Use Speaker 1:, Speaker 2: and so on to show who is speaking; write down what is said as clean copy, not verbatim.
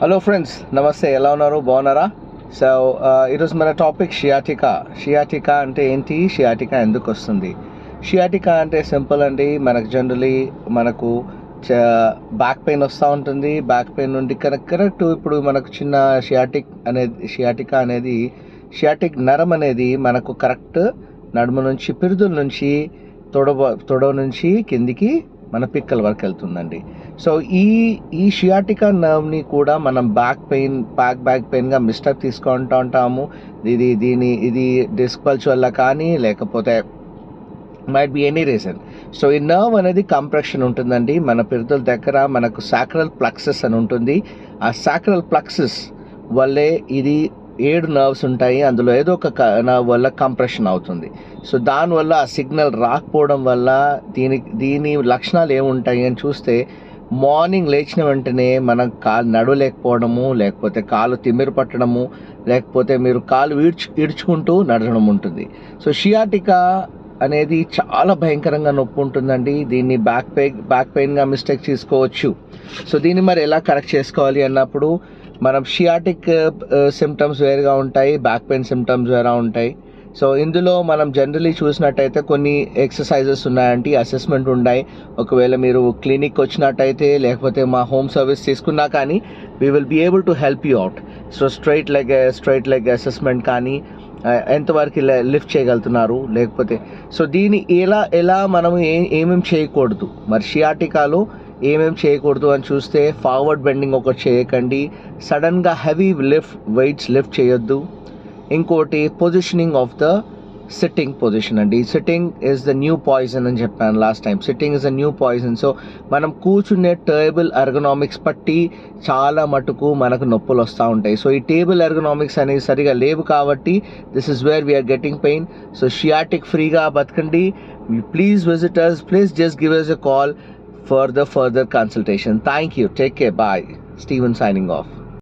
Speaker 1: Hello friends, నమస్తే. ఎలా ఉన్నారు? బాగున్నారా? సో ఈరోజు మన టాపిక్ షియాటికా. షియాటికా అంటే ఏంటి? షియాటికా ఎందుకు వస్తుంది? షియాటికా అంటే సింపుల్ అండి. మనకు జనరలీ మనకు బ్యాక్ పెయిన్ వస్తూ ఉంటుంది. బ్యాక్ పెయిన్ నుండి కరెక్ట్ ఇప్పుడు మనకు చిన్న షియాటికా అనేది షియాటిక్ నరం అనేది మనకు కరెక్ట్ నడుము నుంచి పిరుదుల నుంచి తొడ నుంచి కిందికి మన పిక్కల వరకు వెళ్తుందండి. సో ఈ షియాటికా నర్వ్ని కూడా మనం బ్యాక్ పెయిన్గా మిస్టేక్ తీసుకుంటూ ఉంటాము. ఇది డిస్క్ పల్చ్ వల్ల కానీ లేకపోతే might be any reason. So ఈ నర్వ్ అనేది కంప్రెషన్ ఉంటుందండి. మన పిరుదుల దగ్గర మనకు సాక్రల్ ప్లక్సస్ అని ఉంటుంది. ఆ సాక్రల్ ప్లక్సస్ వల్లే ఇది 7 నర్వ్స్ ఉంటాయి. అందులో ఏదో ఒక నర్వ్ వల్ల కంప్రెషన్ అవుతుంది. సో దానివల్ల ఆ సిగ్నల్ రాకపోవడం వల్ల దీని లక్షణాలు ఏముంటాయి అని చూస్తే, మార్నింగ్ లేచిన వెంటనే మనం కాలు నడవలేకపోవడము, లేకపోతే కాలు తిమ్మిరి పట్టడము, లేకపోతే మీరు కాలు ఈడ్చుకుంటూ నడవడం ఉంటుంది. సో షియాటికా అనేది చాలా భయంకరంగా నొప్పి ఉంటుందండి. దీన్ని బ్యాక్ పెయిన్గా మిస్టేక్ చేసుకోవచ్చు. సో దీన్ని మరి ఎలా కరెక్ట్ చేసుకోవాలి అన్నప్పుడు, మనం షియాటిక్ సిమ్టమ్స్ వేరుగా ఉంటాయి, బ్యాక్ పెయిన్ సిమ్టమ్స్ వేరే ఉంటాయి. సో ఇందులో మనం జనరలీ చూసినట్టయితే కొన్ని ఎక్సర్సైజెస్ ఉన్నాయంటే అసెస్మెంట్ ఉన్నాయి. ఒకవేళ మీరు క్లినిక్ వచ్చినట్టయితే లేకపోతే మా హోమ్ సర్వీస్ తీసుకున్నా కానీ we will be able to help you out. So straight leg assessment కానీ ఎంతవరకు లిఫ్ట్ చేయగలుగుతున్నారు, లేకపోతే సో దీన్ని ఎలా మనం ఏమేమి చేయకూడదు, మరి షియాటికాలో ఏమేమి చేయకూడదు అని చూస్తే, ఫార్వర్డ్ బెండింగ్ ఒకటి చేయకండి, సడన్గా హెవీ వెయిట్స్ లిఫ్ట్ చేయొద్దు. ఇంకోటి positioning of the sitting position అండి. Sitting is the new poison అని చెప్పాను last time. Sitting is the new poison. So మనం కూర్చునే టేబుల్ ఎర్గనామిక్స్ బట్టి చాలా మటుకు మనకు నొప్పులు వస్తూ ఉంటాయి. సో ఈ టేబుల్ ఎర్గనామిక్స్ అనేవి సరిగా లేవు కాబట్టి this is where we are getting pain. So sciatic ఫ్రీగా బతకండి. Please visit us. Please just give us a call for the further consultation. Thank you. Take care. Bye. Steven signing off.